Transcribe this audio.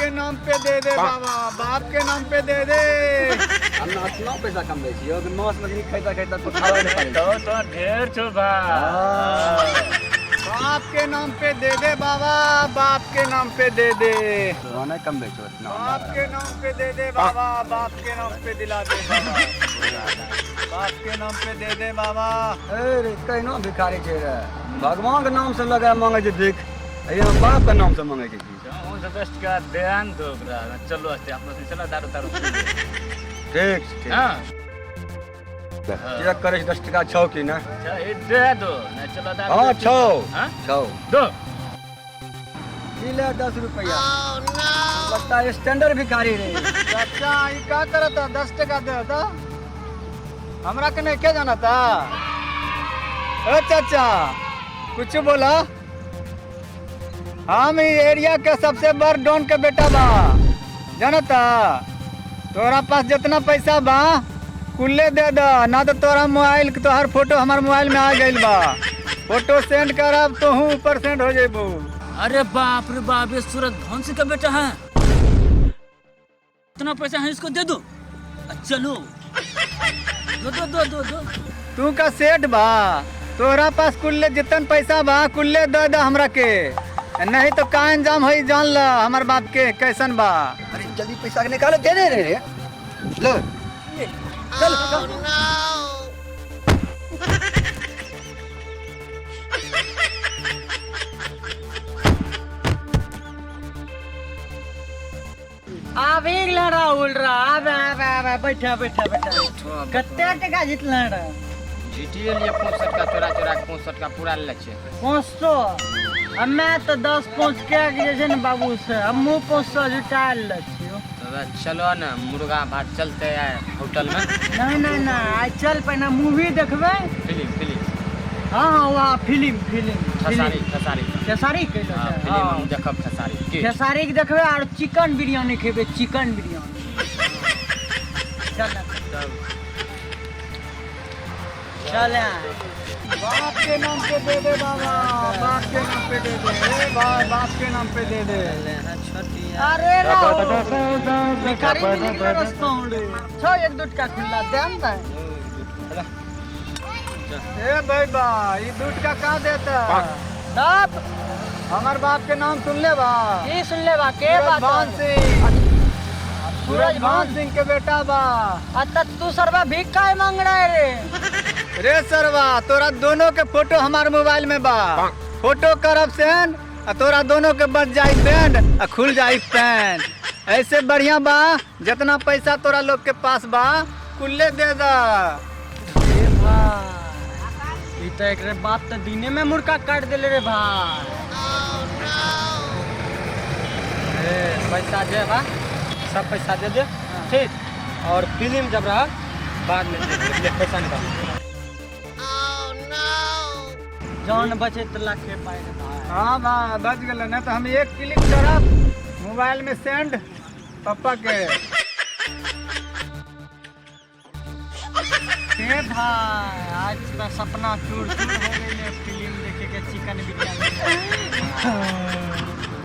के नाम पे दे दे बाबा, बाप के नाम पे दे दे। हम इतना पैसा कमबै छियै कि मांस मछली खैता खैता तो खावे नहीं पारे। तो ढेर छो बा। बाप के नाम पे दे दे बाबा, बाप के नाम पे दे दे। तो नहीं कमबै छो इतना। बाप के नाम पे दे दे बाबा, बाप के नाम पे दिला दे बाबा, बाप के नाम पे दे दे बाबा। अरे कहनो भिखारी छे रे, भगवान के नाम से लगा मांगे छे भीख, यहाँ बाप के नाम से मांगे छे भीख। उन 10 का ध्यान दो ब्रा। चलो अस्ते आप लोग चला दारू दारू। ठीक ठीक। हां चेक करे 10 टका छौ कि ना? अच्छा ये दे दो ना। चलो दारू। हां छौ। हां छौ दो। ले 10 रुपया। लगता है स्टैंडर्ड भिखारी रे। चाचा ये क्या करता? 10 टका दे था हमरा के नहीं क्या जाना था? ओ चाचा कुछ बोला? हम एरिया के सबसे बड़ डॉन के बेटा बा, जानता? तोरा पास जितना पैसा बा कुल्ले दे दा, ना तो तोरा मोबाइल तोहर फोटो हमार मोबाइल में आ गइल बा। फोटो सेंड करब तो हूँ ऊपर सेंड हो जेबू। अरे बाप रे बाप, ये सूरज भंसी का बेटा है। इतना पैसा है इसको दे दो। चलो दो दो दो दो दो। तू का सेठ बा, तोरा पास कुल्ले जितन पैसा बा कुल्ले दे दा हमरा के, नहीं तो का अंजाम होई जान ला हमार बाप के कैसन बा। अरे जल्दी पैसा के निकालो, दे दे रे। लो चल चल। अभी लड़ा उड़ रहा। अब बैठा बैठा बैठा। कत्ते टका जितला रे? जीटीए लिए 65 का चोरा चोरा 65 का पूरा ले छे। 500 हमे तो 10 5 के जे छै न बाबू से हमहू 500 जुटाल ल छियो। चलो ना मुर्गा भात चलते है होटल में। नहीं नहीं नहीं, आज चल पहिने मूवी देखबे। Film film. हाँ हाँ वहाँ फिल्म फिल्म खेसारी खेसारी। खेसारी कहलो हां छै। फिल्म देखब खेसारी के। खेसारी के देखबे और चिकन बिरयानी खेबे, चिकन बिरयानी। चल चल। बाप के नाम पे दे दे बाबा, बाप के नाम पे दे दे बाप के नाम पे दे दे। अरे भिखारी मिली के रास्ता उड़े छो। 1 का खुला देम ना। ए भाई बा ये दूध का का देता? तब हमार बाप के नाम सुन ले बा। ये सुन ले बा के बात? भान सिंह, सूरज भान सिंह के बेटा बा। अच्छा तू सरवा भीख काहे मांग रहा है रे? रे सरवा तोरा दोनों के फोटो हमार मोबाइल में बा। फोटो करब सेंड आ तोरा दोनों के बच जाई बैंड आ खुल जाई पैंट। ऐसे बढ़िया बा जितना पैसा तोरा लोग के पास बा कुल्ले दे दा। ए भाई ई तो एकरे बात तो दिने में मुर्गा काट देले रे भाई। ए पैसा दे बा, सब पैसा दे दे। ठीक। और फिल्म जब रहा बाद में दे पैसा निकाल। जान बचे तो लाखे पाए रे भाई। हाँ बा बच गल, नहीं तो हम एक क्लिक करब मोबाइल में सेंड पापा के। ए भाई आज का सपना चूर चूर हो गई है फिल्म देखे के, चिकन बिरयानी।